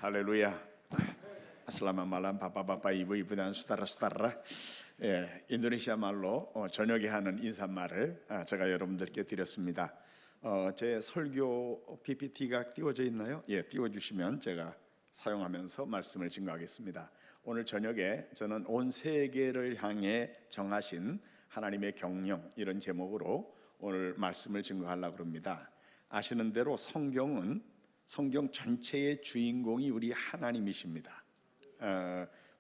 Haleluya. Selamat malam bapak-bapak, ibu-ibu dan saudara-saudara. 인도네시아 말로 저녁에 하는 인사말을 제가 여러분들께 드렸습니다. 제 설교 PPT가 띄워져 있나요? 예, 띄워주시면 제가 사용하면서 말씀을 증거하겠습니다. 오늘 저녁에 저는 온 세계를 향해 정하신 하나님의 경영, 이런 제목으로 오늘 말씀을 증거하려고 합니다. 아시는 대로 성경 전체의 주인공이 우리 하나님이십니다.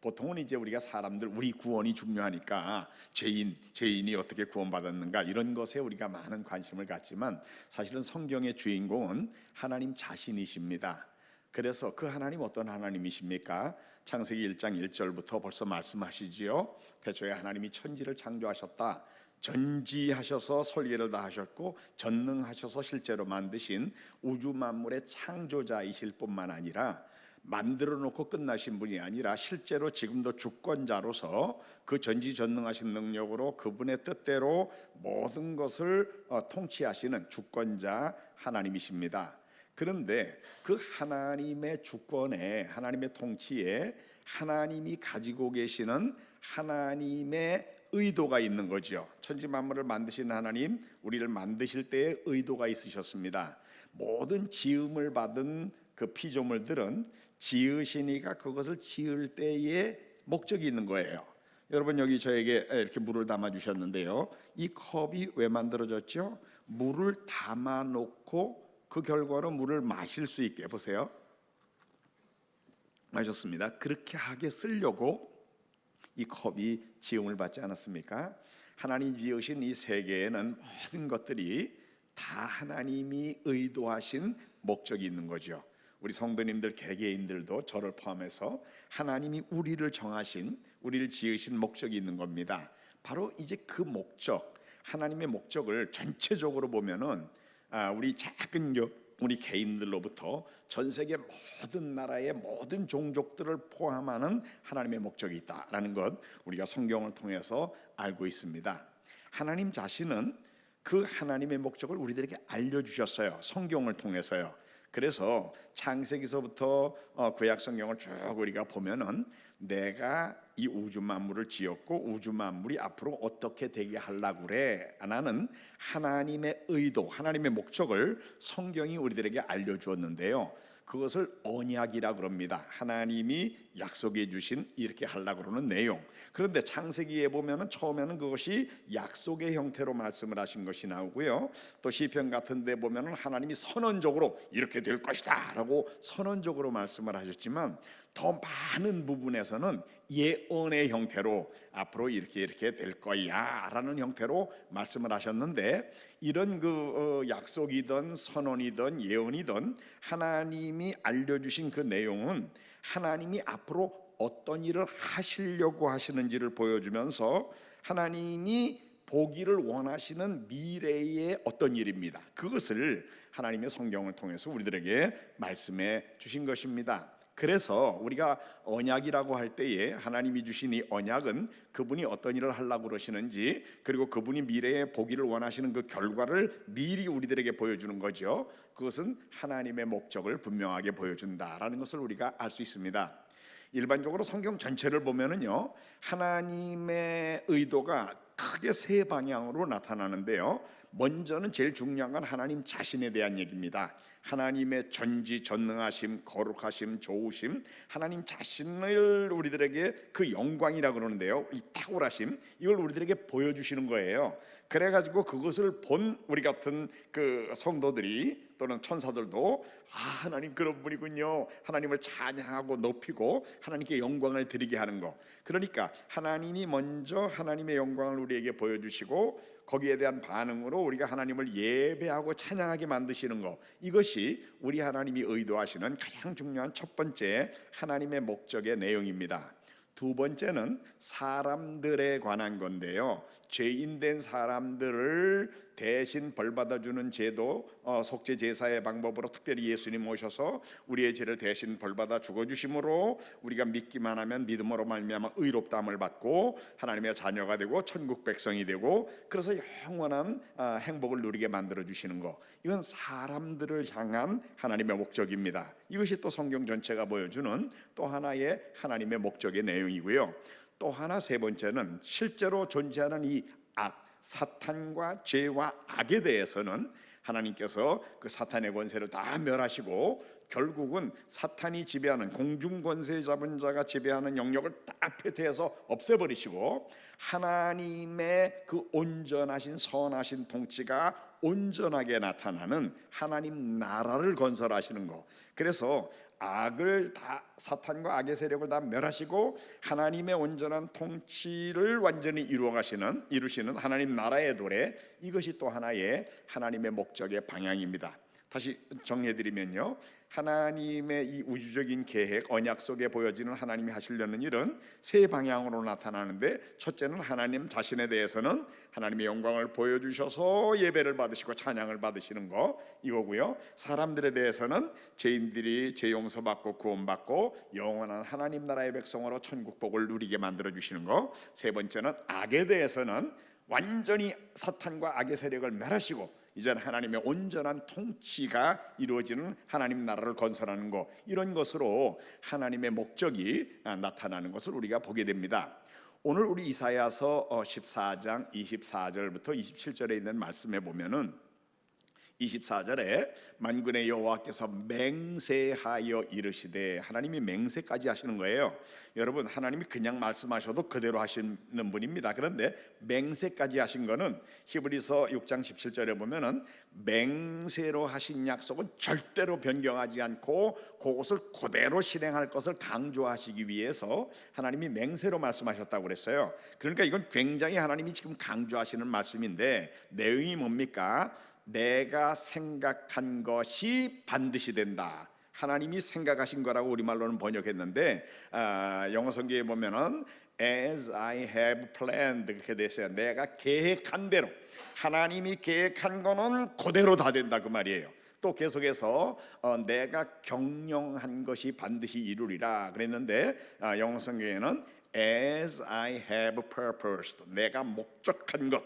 보통은 이제 우리가 사람들, 우리 구원이 중요하니까 죄인이 어떻게 구원받았는가 이런 것에 우리가 많은 관심을 갖지만 사실은 성경의 주인공은 하나님 자신이십니다. 그래서 그 하나님 어떤 하나님이십니까? 창세기 1장 1절부터 벌써 말씀하시지요. 태초에 하나님이 천지를 창조하셨다. 전지하셔서 설계를 다 하셨고 전능하셔서 실제로 만드신 우주 만물의 창조자이실 뿐만 아니라 만들어 놓고 끝나신 분이 아니라 실제로 지금도 주권자로서 그 전지전능하신 능력으로 그분의 뜻대로 모든 것을 통치하시는 주권자 하나님이십니다. 그런데 그 하나님의 주권에, 하나님의 통치에 하나님이 가지고 계시는 하나님의 의도가 있는 거죠. 천지 만물을 만드신 하나님, 우리를 만드실 때에 의도가 있으셨습니다. 모든 지음을 받은 그 피조물들은 지으시니까 그것을 지을 때에 목적이 있는 거예요. 여러분, 여기 저에게 이렇게 물을 담아 주셨는데요. 이 컵이 왜 만들어졌죠? 물을 담아 놓고 그 결과로 물을 마실 수 있게, 보세요. 마셨습니다. 그렇게 하게 쓰려고 이 컵이 지음을 받지 않았습니까? 하나님 지으신 이 세계에는 모든 것들이 다 하나님이 의도하신 목적이 있는 거죠. 우리 성도님들, 개개인들도 저를 포함해서 하나님이 우리를 정하신, 우리를 지으신 목적이 있는 겁니다. 바로 이제 그 목적, 하나님의 목적을 전체적으로 보면은 우리 작은 우리 개인들로부터 전 세계 모든 나라의 모든 종족들을 포함하는 하나님의 목적이 있다라는 것, 우리가 성경을 통해서 알고 있습니다. 하나님 자신은 그 하나님의 목적을 우리들에게 알려주셨어요. 성경을 통해서요. 그래서 창세기서부터 구약 성경을 쭉 우리가 보면은 내가 이 우주 만물을 지었고 우주 만물이 앞으로 어떻게 되게 하려고 그래 라는 하나님의 의도, 하나님의 목적을 성경이 우리들에게 알려주었는데요. 그것을 언약이라 그럽니다. 하나님이 약속해 주신 이렇게 하려고 그러는 내용. 그런데 창세기에 보면은 처음에는 그것이 약속의 형태로 말씀을 하신 것이 나오고요. 또 시편 같은 데 보면은 하나님이 선언적으로 이렇게 될 것이다 라고 선언적으로 말씀을 하셨지만 더 많은 부분에서는 예언의 형태로 앞으로 이렇게 될 거야 라는 형태로 말씀을 하셨는데, 이런 약속이든 선언이든 예언이든 하나님이 알려주신 그 내용은 하나님이 앞으로 어떤 일을 하시려고 하시는지를 보여주면서 하나님이 보기를 원하시는 미래의 어떤 일입니다. 그것을 하나님의 성경을 통해서 우리들에게 말씀해 주신 것입니다. 그래서 우리가 언약이라고 할 때에 하나님이 주신 이 언약은 그분이 어떤 일을 하려고 그러시는지, 그리고 그분이 미래에 보기를 원하시는 그 결과를 미리 우리들에게 보여주는 거죠. 그것은 하나님의 목적을 분명하게 보여준다라는 것을 우리가 알 수 있습니다. 일반적으로 성경 전체를 보면은요, 하나님의 의도가 크게 세 방향으로 나타나는데요. 먼저는 제일 중요한 건 하나님 자신에 대한 얘기입니다. 하나님의 전지전능하심, 거룩하심, 좋으심, 하나님 자신을 우리들에게 그 영광이라 그러는데요, 이 탁월하심, 이걸 우리들에게 보여주시는 거예요. 그래가지고 그것을 본 우리 같은 그 성도들이 또는 천사들도 하나님 그런 분이군요, 하나님을 찬양하고 높이고 하나님께 영광을 드리게 하는 거. 그러니까 하나님이 먼저 하나님의 영광을 우리에게 보여주시고 거기에 대한 반응으로 우리가 하나님을 예배하고 찬양하게 만드시는 거, 이것이 우리 하나님이 의도하시는 가장 중요한 첫 번째 하나님의 목적의 내용입니다. 두 번째는 사람들에 관한 건데요, 죄인된 사람들을 대신 벌 받아주는 제도, 속죄 제사의 방법으로 특별히 예수님 오셔서 우리의 죄를 대신 벌 받아 죽어주심으로 우리가 믿기만 하면 믿음으로 말미암아 의롭다함을 받고 하나님의 자녀가 되고 천국 백성이 되고 그래서 영원한 행복을 누리게 만들어 주시는 거, 이건 사람들을 향한 하나님의 목적입니다. 이것이 또 성경 전체가 보여주는 또 하나의 하나님의 목적의 내용이고요. 또 하나, 세 번째는 실제로 존재하는 이 악, 사탄과 죄와 악에 대해서는 하나님께서 그 사탄의 권세를 다 멸하시고 결국은 사탄이 지배하는, 공중 권세 잡은 자가 지배하는 영역을 다 패퇴해서 없애버리시고 하나님의 그 온전하신 선하신 통치가 온전하게 나타나는 하나님 나라를 건설하시는 거. 그래서 악을 다, 사탄과 악의 세력을 다 멸하시고 하나님의 온전한 통치를 완전히 이루시는 하나님 나라의 도래, 이것이 또 하나의 하나님의 목적의 방향입니다. 다시 정리해드리면요, 하나님의 이 우주적인 계획, 언약 속에 보여지는 하나님이 하시려는 일은 세 방향으로 나타나는데, 첫째는 하나님 자신에 대해서는 하나님의 영광을 보여주셔서 예배를 받으시고 찬양을 받으시는 거, 이거고요. 사람들에 대해서는 죄인들이 죄 용서받고 구원받고 영원한 하나님 나라의 백성으로 천국 복을 누리게 만들어 주시는 거. 세 번째는 악에 대해서는 완전히 사탄과 악의 세력을 멸하시고 이제는 하나님의 온전한 통치가 이루어지는 하나님 나라를 건설하는 것, 이런 것으로 하나님의 목적이 나타나는 것을 우리가 보게 됩니다. 오늘 우리 이사야서 14장 24절부터 27절에 있는 말씀에 보면은 24절에 만군의 여호와께서 맹세하여 이르시되, 하나님이 맹세까지 하시는 거예요. 여러분, 하나님이 그냥 말씀하셔도 그대로 하시는 분입니다. 그런데 맹세까지 하신 거는 히브리서 6장 17절에 보면은 맹세로 하신 약속은 절대로 변경하지 않고 그것을 그대로 실행할 것을 강조하시기 위해서 하나님이 맹세로 말씀하셨다고 그랬어요. 그러니까 이건 굉장히 하나님이 지금 강조하시는 말씀인데, 내용이 뭡니까? 내가 생각한 것이 반드시 된다. 하나님이 생각하신 거라고 우리말로는 번역했는데 영어 성경에 보면은 As I have planned 그렇게 돼 있어요. 내가 계획한 대로, 하나님이 계획한 거는 그대로 다 된다 그 말이에요. 또 계속해서 내가 경영한 것이 반드시 이루리라 그랬는데 영어 성경에는 As I have purposed, 내가 목적한 것.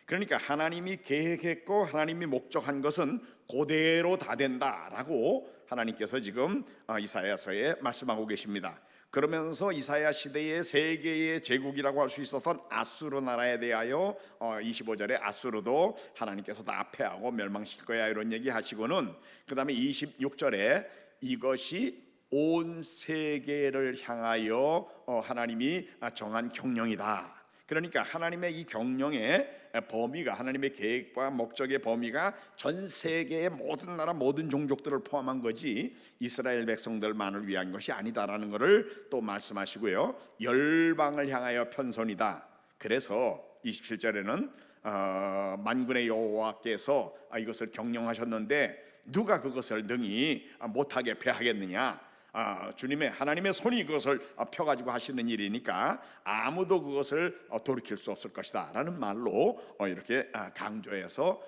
그러니까 하나님이 계획했고 하나님이 목적한 것은 그대로 다 된다라고 하나님께서 지금 이사야서에 말씀하고 계십니다. 그러면서 이사야 시대의 세계의 제국이라고 할 수 있었던 아수르 나라에 대하여 25절에 아수르도 하나님께서 다 패하고 멸망시킬 거야 이런 얘기 하시고는, 그 다음에 26절에 이것이 온 세계를 향하여 하나님이 정한 경영이다. 그러니까 하나님의 이 경영의 범위가, 하나님의 계획과 목적의 범위가 전 세계의 모든 나라 모든 종족들을 포함한 거지 이스라엘 백성들만을 위한 것이 아니다라는 것을 또 말씀하시고요. 열방을 향하여 편선이다. 그래서 27절에는 만군의 여호와께서 이것을 경영하셨는데 누가 그것을 능히 못하게 패하겠느냐. 주님의 하나님의 손이 그것을 펴가지고 하시는 일이니까 아무도 그것을 돌이킬 수 없을 것이다 라는 말로 이렇게 강조해서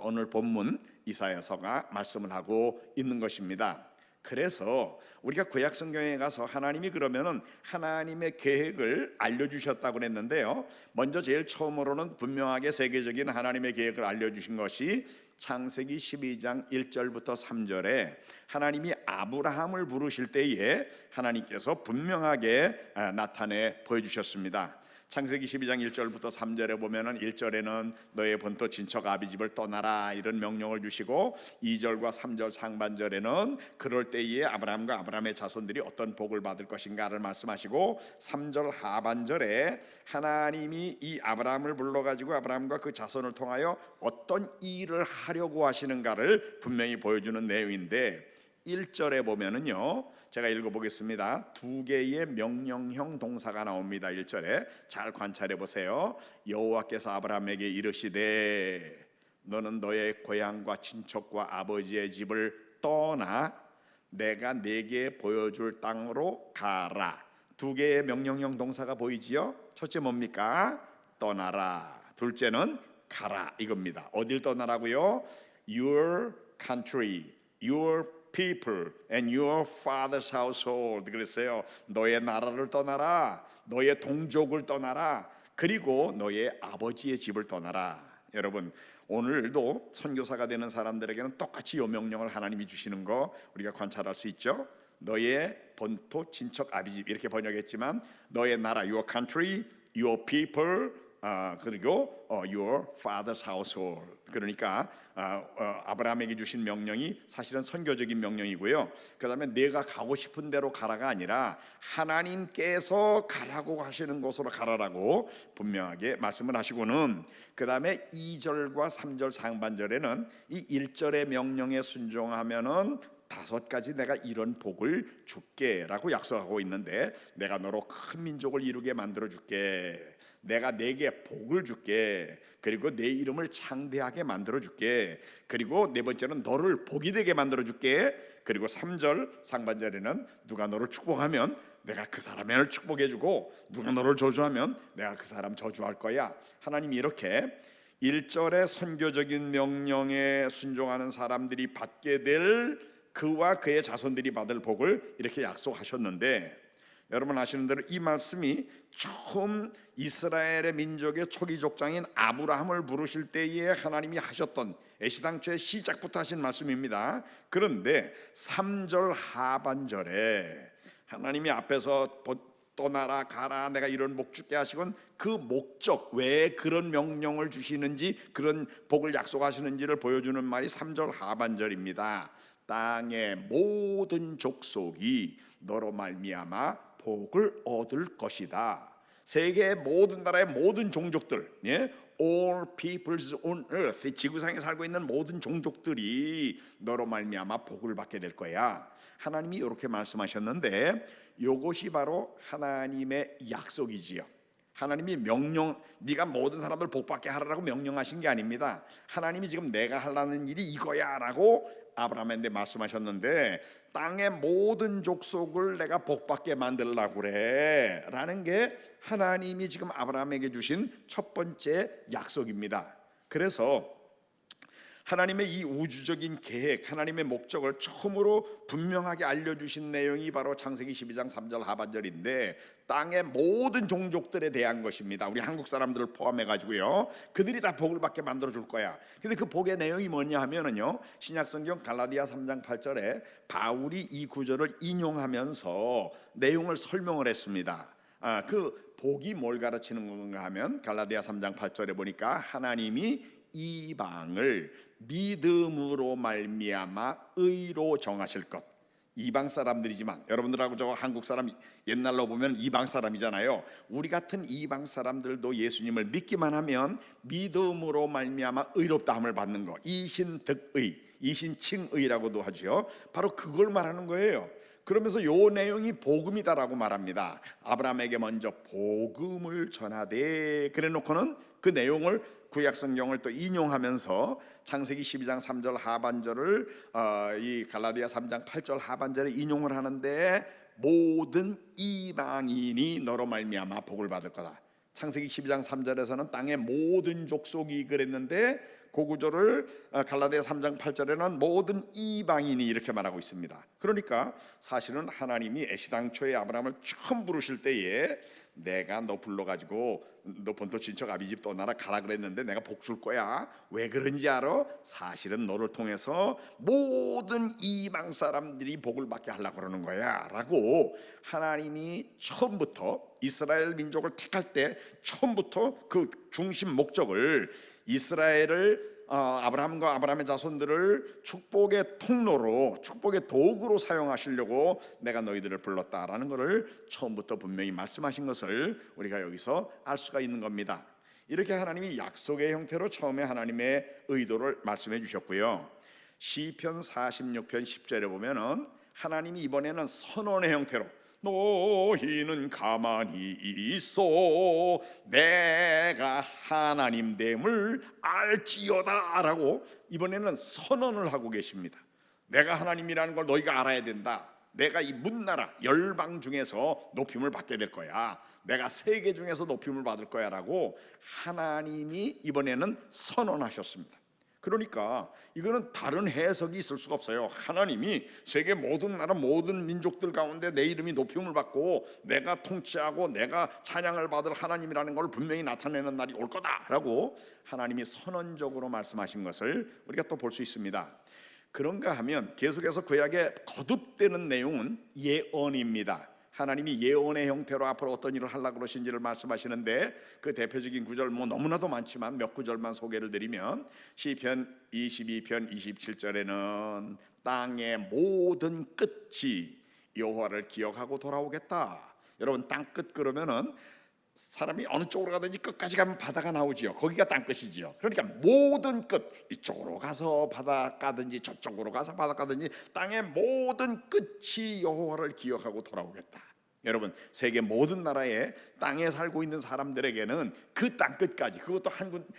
오늘 본문 이사야서가 말씀을 하고 있는 것입니다. 그래서 우리가 구약 성경에 가서 하나님이 그러면은 하나님의 계획을 알려주셨다고 그랬는데요, 먼저 제일 처음으로는 분명하게 세계적인 하나님의 계획을 알려주신 것이 창세기 12장 1절부터 3절에 하나님이 아브라함을 부르실 때에 하나님께서 분명하게 나타내 보여주셨습니다. 창세기 12장 1절부터 3절에 보면은 1절에는 너의 본토 친척 아비집을 떠나라 이런 명령을 주시고, 2절과 3절 상반절에는 그럴 때에 아브라함과 아브라함의 자손들이 어떤 복을 받을 것인가를 말씀하시고, 3절 하반절에 하나님이 이 아브라함을 불러가지고 아브라함과 그 자손을 통하여 어떤 일을 하려고 하시는가를 분명히 보여주는 내용인데, 1절에 보면은요, 제가 읽어보겠습니다. 두 개의 명령형 동사가 나옵니다. 1절에 잘 관찰해 보세요. 여호와께서 아브라함에게 이르시되 너는 너의 고향과 친척과 아버지의 집을 떠나 내가 네게 보여줄 땅으로 가라. 두 개의 명령형 동사가 보이지요? 첫째 뭡니까? 떠나라. 둘째는 가라 이겁니다. 어딜 떠나라고요? Your country, your people and your father's household. 그랬어요. 너의 나라를 떠나라, 너의 동족을 떠나라, 그리고 너의 아버지의 집을 떠나라. 여러분, 오늘도 선교사가 되는 사람들에게는 똑같이 이 명령을 하나님이 주시는 거 우리가 관찰할 수 있죠. 너의 본토, 친척, 아비집 이렇게 번역했지만 너의 나라, your country, your people, 그리고 your father's household. 그러니까 아브라함에게 주신 명령이 사실은 선교적인 명령이고요. 그 다음에 내가 가고 싶은 대로 가라가 아니라 하나님께서 가라고 하시는 곳으로 가라라고 분명하게 말씀을 하시고는, 그 다음에 2절과 3절 상반절에는 이 1절의 명령에 순종하면은 5가지 내가 이런 복을 줄게 라고 약속하고 있는데, 내가 너로 큰 민족을 이루게 만들어 줄게, 내가 내게 복을 줄게, 그리고 내 이름을 창대하게 만들어 줄게, 그리고 네 번째는 너를 복이 되게 만들어 줄게, 그리고 3절 상반절에는 누가 너를 축복하면 내가 그 사람을 축복해 주고, 누가 너를 저주하면 내가 그 사람 저주할 거야. 하나님이 이렇게 1절의 선교적인 명령에 순종하는 사람들이 받게 될 그와 그의 자손들이 받을 복을 이렇게 약속하셨는데, 여러분 아시는 대로 이 말씀이 처음 이스라엘의 민족의 초기 족장인 아브라함을 부르실 때에 하나님이 하셨던 애시당초의 시작부터 하신 말씀입니다. 그런데 3절 하반절에 하나님이 앞에서 떠나라 가라 내가 이런 복 줄게 하시곤 그 목적, 왜 그런 명령을 주시는지, 그런 복을 약속하시는지를 보여주는 말이 3절 하반절입니다. 땅의 모든 족속이 너로 말미암아 복을 얻을 것이다. 세계의 모든 나라의 모든 종족들, all peoples on earth, 지구상에 살고 있는 모든 종족들이 너로 말미암아 복을 받게 될 거야. 하나님이 이렇게 말씀하셨는데, 이것이 바로 하나님의 약속이지요. 하나님이 네가 모든 사람들 복받게 하라고 명령하신 게 아닙니다. 하나님이 지금 내가 하려는 일이 이거야 라고 아브라함한테 말씀하셨는데, 땅의 모든 족속을 내가 복받게 만들려고 그래 라는 게 하나님이 지금 아브라함에게 주신 첫 번째 약속입니다. 그래서 하나님의 이 우주적인 계획, 하나님의 목적을 처음으로 분명하게 알려주신 내용이 바로 창세기 12장 3절 하반절인데, 땅의 모든 종족들에 대한 것입니다. 우리 한국 사람들을 포함해가지고요, 그들이 다 복을 받게 만들어줄 거야. 근데 그 복의 내용이 뭐냐 하면은요, 신약성경 갈라디아 3장 8절에 바울이 이 구절을 인용하면서 내용을 설명을 했습니다. 그 복이 뭘 가르치는 건가 하면 갈라디아 3장 8절에 보니까 하나님이 이방을 믿음으로 말미암아 의로 정하실 것. 이방 사람들이지만 여러분들하고 저 한국 사람 옛날로 보면 이방 사람이잖아요. 우리 같은 이방 사람들도 예수님을 믿기만 하면 믿음으로 말미암아 의롭다함을 받는 거, 이신득의, 이신칭의라고도 하죠. 바로 그걸 말하는 거예요. 그러면서 요 내용이 복음이다라고 말합니다. 아브라함에게 먼저 복음을 전하되, 그래 놓고는 그 내용을 구약 성경을 또 인용하면서 창세기 12장 3절 하반절을 이 갈라디아 3장 8절 하반절에 인용을 하는데, 모든 이방인이 너로 말미암아 복을 받을 거다. 창세기 12장 3절에서는 땅의 모든 족속이 그랬는데, 그 구절을 갈라디아 3장 8절에는 모든 이방인이 이렇게 말하고 있습니다. 그러니까 사실은 하나님이 애시당초에 아브라함을 처음 부르실 때에 내가 너 불러가지고 너 본토 친척 아비집 떠나라 가라 그랬는데 내가 복 줄 거야. 왜 그런지 알아? 사실은 너를 통해서 모든 이방 사람들이 복을 받게 하려고 그러는 거야 라고 하나님이 처음부터 이스라엘 민족을 택할 때 처음부터 그 중심 목적을, 이스라엘을 아브라함과 아브라함의 자손들을 축복의 통로로, 축복의 도구로 사용하시려고 내가 너희들을 불렀다라는 것을 처음부터 분명히 말씀하신 것을 우리가 여기서 알 수가 있는 겁니다. 이렇게 하나님이 약속의 형태로 처음에 하나님의 의도를 말씀해 주셨고요. 시편 46편 10절에 보면은 하나님이 이번에는 선언의 형태로, 너희는 가만히 있어 내가 하나님 됨을 알지어다 라고 이번에는 선언을 하고 계십니다. 내가 하나님이라는 걸 너희가 알아야 된다. 내가 이 문나라 열방 중에서 높임을 받게 될 거야. 내가 세계 중에서 높임을 받을 거야 라고 하나님이 이번에는 선언하셨습니다. 그러니까 이거는 다른 해석이 있을 수가 없어요. 하나님이 세계 모든 나라 모든 민족들 가운데 내 이름이 높임을 받고 내가 통치하고 내가 찬양을 받을 하나님이라는 걸 분명히 나타내는 날이 올 거다라고 하나님이 선언적으로 말씀하신 것을 우리가 또 볼 수 있습니다. 그런가 하면 계속해서 구약에 거듭되는 내용은 예언입니다. 하나님이 예언의 형태로 앞으로 어떤 일을 하려고 그러신지를 말씀하시는데 그 대표적인 구절 너무나도 많지만 몇 구절만 소개를 드리면 시편 22편 27절에는 땅의 모든 끝이 여호와를 기억하고 돌아오겠다. 여러분 땅 끝 그러면은 사람이 어느 쪽으로 가든지 끝까지 가면 바다가 나오지요. 거기가 땅끝이지요. 그러니까 모든 끝, 이쪽으로 가서 바다 가든지 저쪽으로 가서 바다 가든지 땅의 모든 끝이 여호와를 기억하고 돌아오겠다. 여러분 세계 모든 나라에 땅에 살고 있는 사람들에게는 그 땅 끝까지, 그것도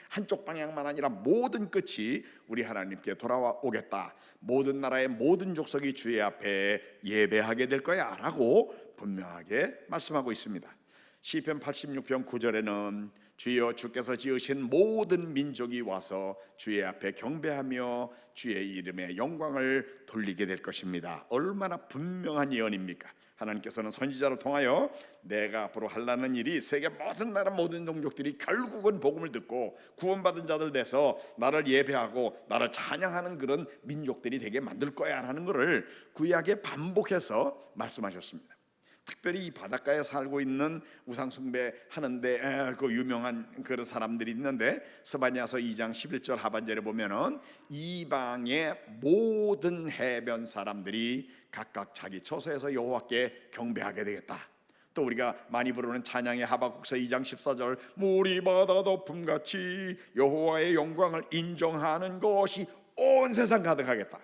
한쪽 방향만 아니라 모든 끝이 우리 하나님께 돌아오겠다. 모든 나라의 모든 족속이 주의 앞에 예배하게 될 거야 라고 분명하게 말씀하고 있습니다. 시편 86편 9절에는 주여 주께서 지으신 모든 민족이 와서 주의 앞에 경배하며 주의 이름의 영광을 돌리게 될 것입니다. 얼마나 분명한 예언입니까? 하나님께서는 선지자를 통하여 내가 앞으로 하려는 일이 세계 모든 나라 모든 종족들이 결국은 복음을 듣고 구원받은 자들 돼서 나를 예배하고 나를 찬양하는 그런 민족들이 되게 만들 거야 라는 것을 구약에 반복해서 말씀하셨습니다. 특별히 이 바닷가에 살고 있는 우상숭배 하는데 그 유명한 그런 사람들이 있는데 스바냐서 2장 11절 하반절에 보면은 이방의 모든 해변 사람들이 각각 자기 처소에서 여호와께 경배하게 되겠다. 또 우리가 많이 부르는 찬양의 하박국서 2장 14절 물이 바다 덮음같이 여호와의 영광을 인정하는 것이 온 세상 가득하겠다.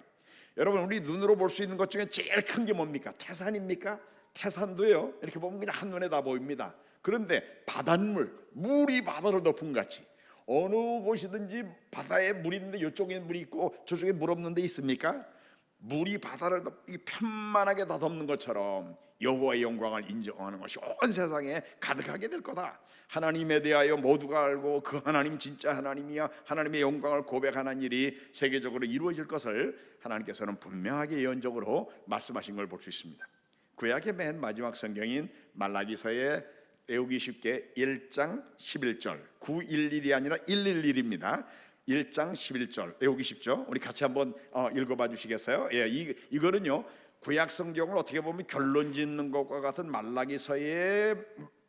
여러분 우리 눈으로 볼 수 있는 것 중에 제일 큰 게 뭡니까? 태산입니까? 태산도요 이렇게 보면 그냥 한눈에 다 보입니다. 그런데 바닷물, 물이 바다를 덮은 같이 어느 곳이든지 바다에 물이 있는데 이쪽에 물이 있고 저쪽에 물 없는 데 있습니까? 물이 바다를 편만하게 다 덮는 것처럼 여호와의 영광을 인정하는 것이 온 세상에 가득하게 될 거다. 하나님에 대하여 모두가 알고 그 하나님 진짜 하나님이야 하나님의 영광을 고백하는 일이 세계적으로 이루어질 것을 하나님께서는 분명하게 예언적으로 말씀하신 걸 볼 수 있습니다. 구약의 맨 마지막 성경인 말라기서에 외우기 쉽게 1장 11절 911이 아니라 111입니다. 1장 11절 외우기 쉽죠? 우리 같이 한번 읽어봐 주시겠어요? 예, 이거는요 구약 성경을 어떻게 보면 결론 짓는 것과 같은 말라기서의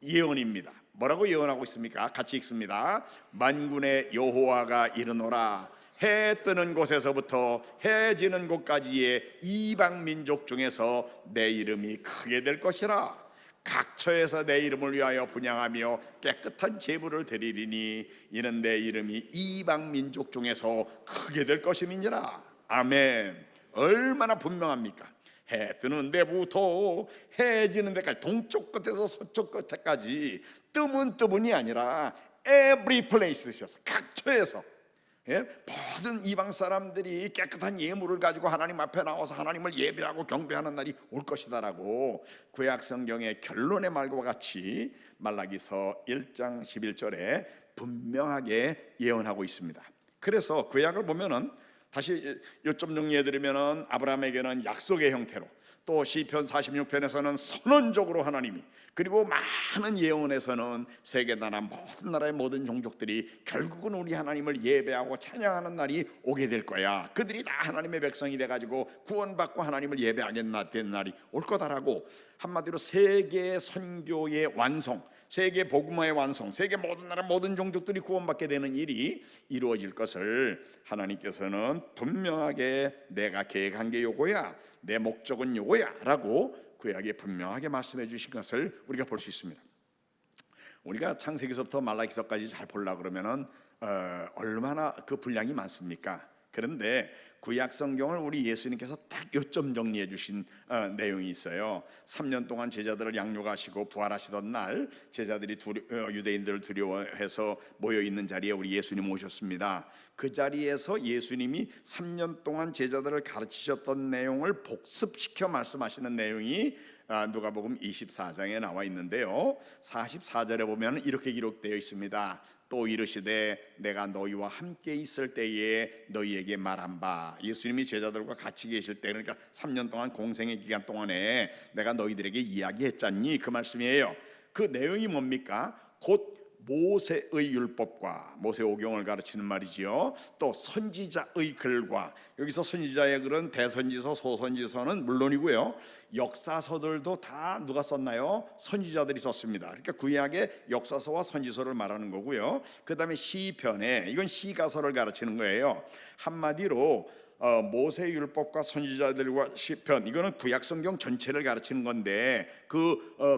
예언입니다. 뭐라고 예언하고 있습니까? 같이 읽습니다. 만군의 여호와가 이르노라 해 뜨는 곳에서부터 해 지는 곳까지의 이방 민족 중에서 내 이름이 크게 될 것이라. 각처에서 내 이름을 위하여 분향하며 깨끗한 제물을 드리리니 이는 내 이름이 이방 민족 중에서 크게 될 것임이니라. 아멘. 얼마나 분명합니까? 해 뜨는 데부터 해 지는 데까지 동쪽 끝에서 서쪽 끝에까지 뜨문이 아니라 every place에서 각처에서 모든 이방 사람들이 깨끗한 예물을 가지고 하나님 앞에 나와서 하나님을 예배하고 경배하는 날이 올 것이다라고 구약 성경의 결론의 말과 같이 말라기서 1장 11절에 분명하게 예언하고 있습니다. 그래서 구약을 보면은 다시 요점 정리해드리면은 아브라함에게는 약속의 형태로 또 시편 46편에서는 선언적으로 하나님이 그리고 많은 예언에서는 세계 나라 모든 나라의 모든 종족들이 결국은 우리 하나님을 예배하고 찬양하는 날이 오게 될 거야. 그들이 다 하나님의 백성이 돼가지고 구원받고 하나님을 예배하게 된 날이 올 거다라고 한마디로 세계 선교의 완성, 세계 복음화의 완성, 세계 모든 나라 모든 종족들이 구원받게 되는 일이 이루어질 것을 하나님께서는 분명하게 내가 계획한 게 요거야, 내 목적은 요거야 라고 구약에 분명하게 말씀해 주신 것을 우리가 볼 수 있습니다. 우리가 창세기서부터 말라기서까지 잘 보려고 그러면은 얼마나 그 분량이 많습니까? 그런데 구약 성경을 우리 예수님께서 딱 요점 정리해 주신 내용이 있어요. 3년 동안 제자들을 양육하시고 부활하시던 날 제자들이 유대인들을 두려워해서 모여 있는 자리에 우리 예수님 오셨습니다. 그 자리에서 예수님이 3년 동안 제자들을 가르치셨던 내용을 복습시켜 말씀하시는 내용이 누가복음 24장에 나와 있는데요. 44절에 보면 이렇게 기록되어 있습니다. 또 이르시되 내가 너희와 함께 있을 때에 너희에게 말한 바. 예수님이 제자들과 같이 계실 때, 그러니까 3년 동안 공생의 기간 동안에 내가 너희들에게 이야기했잖니, 그 말씀이에요. 그 내용이 뭡니까? 곧 모세의 율법과 모세 오경을 가르치는 말이지요. 또 선지자의 글과, 여기서 선지자의 글은 대선지서, 소선지서는 물론이고요, 역사서들도 다 누가 썼나요? 선지자들이 썼습니다. 그러니까 구약의 역사서와 선지서를 말하는 거고요. 그 다음에 시편에, 이건 시가서를 가르치는 거예요. 한마디로 모세 율법과 선지자들과 시편, 이거는 구약 성경 전체를 가르치는 건데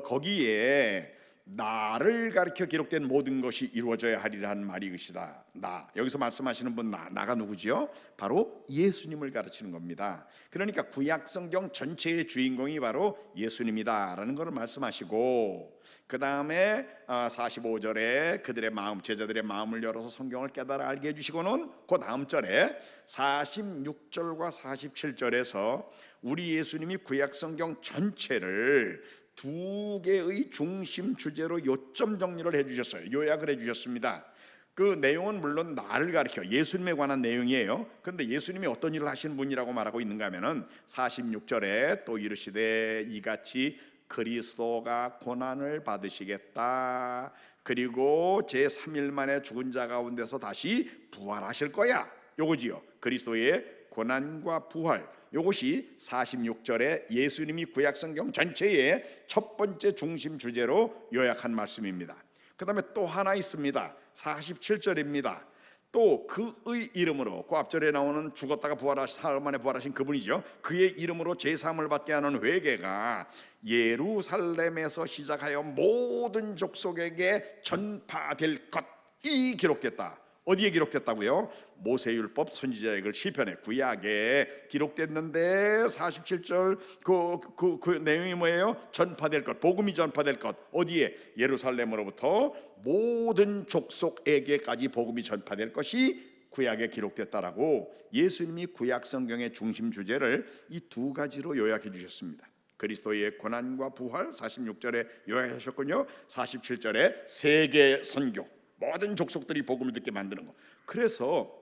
거기에 나를 가리켜 기록된 모든 것이 이루어져야 하리라는 말이 이것이다. 나, 여기서 말씀하시는 분 나가 누구지요? 바로 예수님을 가르치는 겁니다. 그러니까 구약 성경 전체의 주인공이 바로 예수님이다라는 것을 말씀하시고, 그 다음에 45절에 그들의 마음, 제자들의 마음을 열어서 성경을 깨달아 알게 해주시고는 그 다음 절에 46절과 47절에서 우리 예수님이 구약 성경 전체를 두 개의 중심 주제로 요점 정리를 해주셨어요. 요약을 해주셨습니다. 그 내용은 물론 나를 가리켜 예수님에 관한 내용이에요. 그런데 예수님이 어떤 일을 하시는 분이라고 말하고 있는가 하면은 46절에 또 이르시되 이같이 그리스도가 고난을 받으시겠다, 그리고 제3일 만에 죽은 자 가운데서 다시 부활하실 거야, 요거지요. 그리스도의 고난과 부활, 이것이 46절에 예수님이 구약성경 전체의 첫 번째 중심 주제로 요약한 말씀입니다. 그 다음에 또 하나 있습니다. 47절입니다. 또 그의 이름으로, 그 앞절에 나오는 죽었다가 부활하신, 사흘 만에 부활하신 그분이죠. 그의 이름으로 제사함을 받게 하는 회개가 예루살렘에서 시작하여 모든 족속에게 전파될 것이 기록됐다. 어디에 기록됐다고요? 모세율법, 선지자의 글, 시편에, 구약에 기록됐는데 47절 그 내용이 뭐예요? 전파될 것, 복음이 전파될 것. 어디에? 예루살렘으로부터 모든 족속에게까지 복음이 전파될 것이 구약에 기록됐다라고 예수님이 구약 성경의 중심 주제를 이 두 가지로 요약해 주셨습니다. 그리스도의 고난과 부활 46절에 요약하셨군요. 47절에 세계 선교, 모든 족속들이 복음을 듣게 만드는 거. 그래서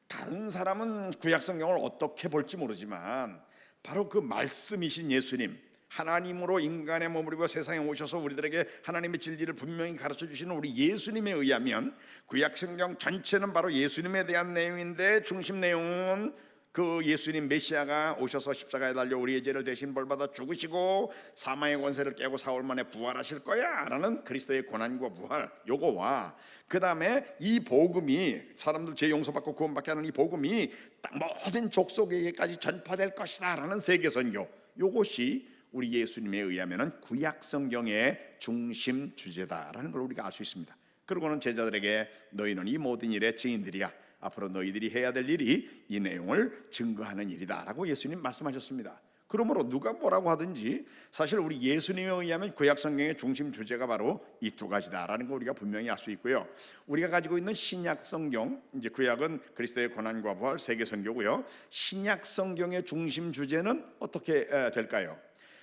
다른 사람은 구약 성경을 어떻게 볼지 모르지만 바로 그 말씀이신 예수님, 하나님으로 인간의 몸을 입어 세상에 오셔서 우리들에게 하나님의 진리를 분명히 가르쳐 주시는 우리 예수님에 의하면 구약 성경 전체는 바로 예수님에 대한 내용인데, 중심 내용은 그 예수님 메시아가 오셔서 십자가에 달려 우리의 죄를 대신 벌받아 죽으시고 사망의 권세를 깨고 사흘 만에 부활하실 거야 라는 그리스도의 고난과 부활, 요거와 그 다음에 이 복음이, 사람들 죄 용서받고 구원받게 하는 이 복음이 딱 모든 족속에게까지 전파될 것이다 라는 세계선교, 요것이 우리 예수님에 의하면 구약 성경의 중심 주제다라는 걸 우리가 알 수 있습니다. 그리고는 제자들에게 너희는 이 모든 일의 증인들이야, 앞으로 너희들이 해야 될 일이 이 내용을 증거하는 일이다 라고 예수님 말씀하셨습니다. 그러므로 누가 뭐라고 하든지 사실 우리 예수님에 의하면 구약 성경의 중심 주제가 바로 이 두 가지다라는 거 우리가 분명히 알 수 있고요. 우리가 가지고 있는 신약 성경, 이제 구약은 그리스도의 고난과 부활, 세계 선교고요. 신약 성경의 중심 주제는 어떻게 될까요?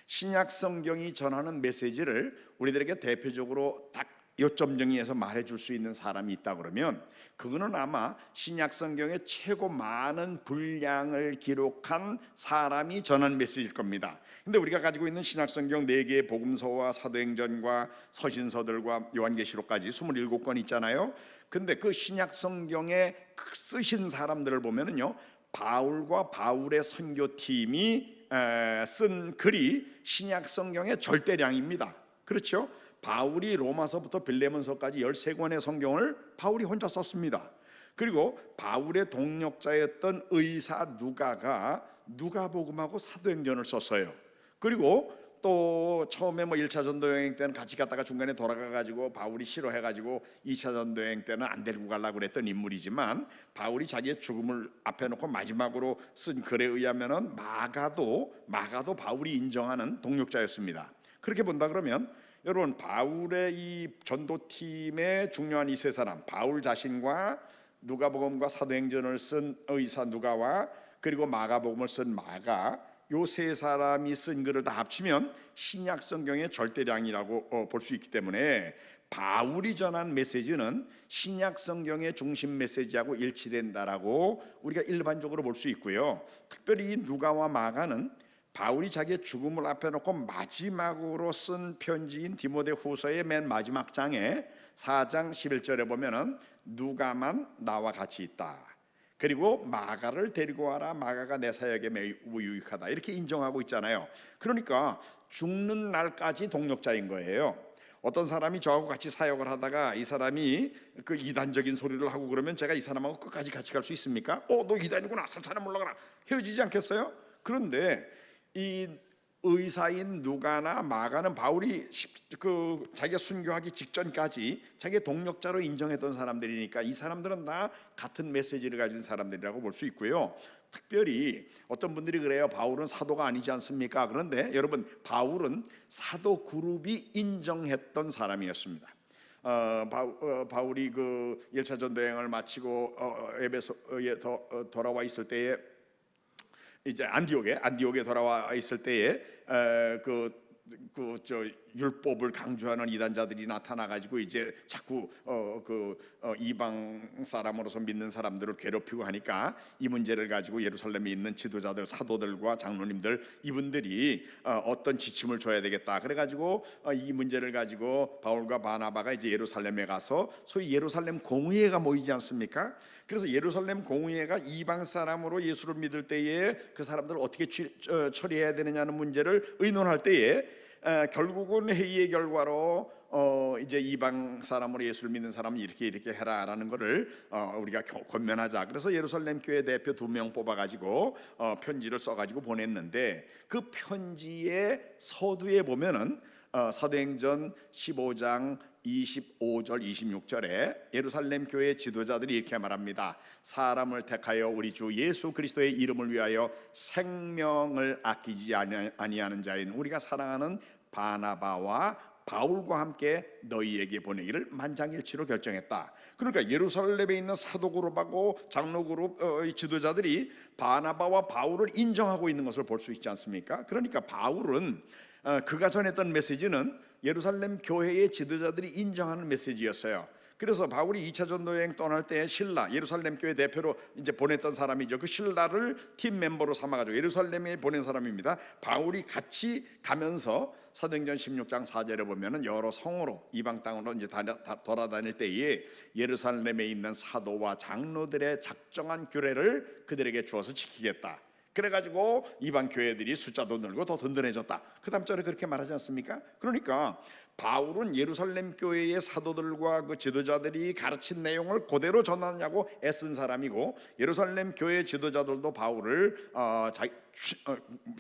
신약 성경이 전하는 메시지를 우리들에게 대표적으로 딱 요점 정리해서 말해줄 수 있는 사람이 있다 그러면 그거는 아마 신약 성경의 최고 많은 분량을 기록한 사람이 전한 메시지일 겁니다. 근데 우리가 가지고 있는 신약 성경 4개의 복음서와 사도행전과 서신서들과 요한계시록까지 27권 있잖아요. 근데 그 신약 성경에 쓰신 사람들을 보면은요, 바울과 바울의 선교팀이 쓴 글이 신약 성경의 절대량입니다. 그렇죠? 바울이 로마서부터 빌레몬서까지 13권의 성경을 바울이 혼자 썼습니다. 그리고 바울의 동력자였던 의사 누가가 누가복음하고 사도행전을 썼어요. 그리고 또 처음에 1차 전도 여행 때는 같이 갔다가 중간에 돌아가 가지고 바울이 싫어해 가지고 2차 전도 여행 때는 안 데리고 가려고 그랬던 인물이지만, 바울이 자기의 죽음을 앞에 놓고 마지막으로 쓴 글에 의하면은 마가도 바울이 인정하는 동력자였습니다. 그렇게 본다 그러면 여러분, 바울의 이 전도팀의 중요한 이 세 사람, 바울 자신과 누가복음과 사도행전을 쓴 의사 누가와 그리고 마가복음을 쓴 마가, 요 세 사람이 쓴 글을 다 합치면 신약 성경의 절대량이라고 볼 수 있기 때문에 바울이 전한 메시지는 신약 성경의 중심 메시지하고 일치된다라고 우리가 일반적으로 볼 수 있고요. 특별히 이 누가와 마가는 바울이 자기의 죽음을 앞에 놓고 마지막으로 쓴 편지인 디모데후서의 맨 마지막 장에 4장 11절에 보면은 누가만 나와 같이 있다, 그리고 마가를 데리고 와라, 마가가 내 사역에 매우 유익하다, 이렇게 인정하고 있잖아요. 그러니까 죽는 날까지 동력자인 거예요. 어떤 사람이 저하고 같이 사역을 하다가 이 사람이 그 이단적인 소리를 하고 그러면 제가 이 사람하고 끝까지 같이 갈 수 있습니까? 너 이단이구나, 사탄아 물러가라, 헤어지지 않겠어요? 그런데 이 의사인 누가나 마가는 바울이 자기가 순교하기 직전까지 자기의 동력자로 인정했던 사람들이니까 이 사람들은 다 같은 메시지를 가진 사람들이라고 볼 수 있고요. 특별히 어떤 분들이 그래요, 바울은 사도가 아니지 않습니까? 그런데 여러분, 바울은 사도 그룹이 인정했던 사람이었습니다. 바울이 그 1차 전도 여행을 마치고 에베소에 돌아와 있을 때에, 이제 안디옥에 돌아와 있을 때에 율법을 강조하는 이단자들이 나타나 가지고 이제 자꾸 이방 사람으로서 믿는 사람들을 괴롭히고 하니까 이 문제를 가지고 예루살렘에 있는 지도자들, 사도들과 장로님들, 이분들이 어떤 지침을 줘야 되겠다, 그래 가지고 이 문제를 가지고 바울과 바나바가 이제 예루살렘에 가서 소위 예루살렘 공의회가 모이지 않습니까? 그래서 예루살렘 공의회가 이방 사람으로 예수를 믿을 때에 그 사람들을 어떻게 처리해야 되느냐는 문제를 의논할 때에 결국은 회의의 결과로 이제 이방 사람으로 예수를 믿는 사람은 이렇게 해라라는 것을 우리가 권면하자. 그래서 예루살렘 교회 대표 2명 뽑아가지고 편지를 써가지고 보냈는데, 그 편지의 서두에 보면은 사도행전 15장 25절 26절에 예루살렘 교회 지도자들이 이렇게 말합니다. 사람을 택하여 우리 주 예수 그리스도의 이름을 위하여 생명을 아끼지 아니하는 자인 우리가 사랑하는 바나바와 바울과 함께 너희에게 보내기를 만장일치로 결정했다. 그러니까 예루살렘에 있는 사도 그룹하고 장로 그룹 지도자들이 바나바와 바울을 인정하고 있는 것을 볼 수 있지 않습니까? 그러니까 바울은 그가 전했던 메시지는 예루살렘 교회의 지도자들이 인정하는 메시지였어요. 그래서 바울이 2차 전도 여행 떠날 때 실라, 예루살렘 교회 대표로 이제 보냈던 사람이죠. 그 실라를 팀 멤버로 삼아가지고 예루살렘에 보낸 사람입니다. 바울이 같이 가면서 사도행전 16장 4절에 보면은 여러 성으로 이방 땅으로 이제 돌아다닐 때에 예루살렘에 있는 사도와 장로들의 작정한 규례를 그들에게 주어서 지키겠다. 그래가지고 이방 교회들이 숫자도 늘고 더 든든해졌다. 그 다음 절에 그렇게 말하지 않습니까? 그러니까 바울은 예루살렘 교회의 사도들과 그 지도자들이 가르친 내용을 그대로 전하냐고 애쓴 사람이고, 예루살렘 교회 지도자들도 바울을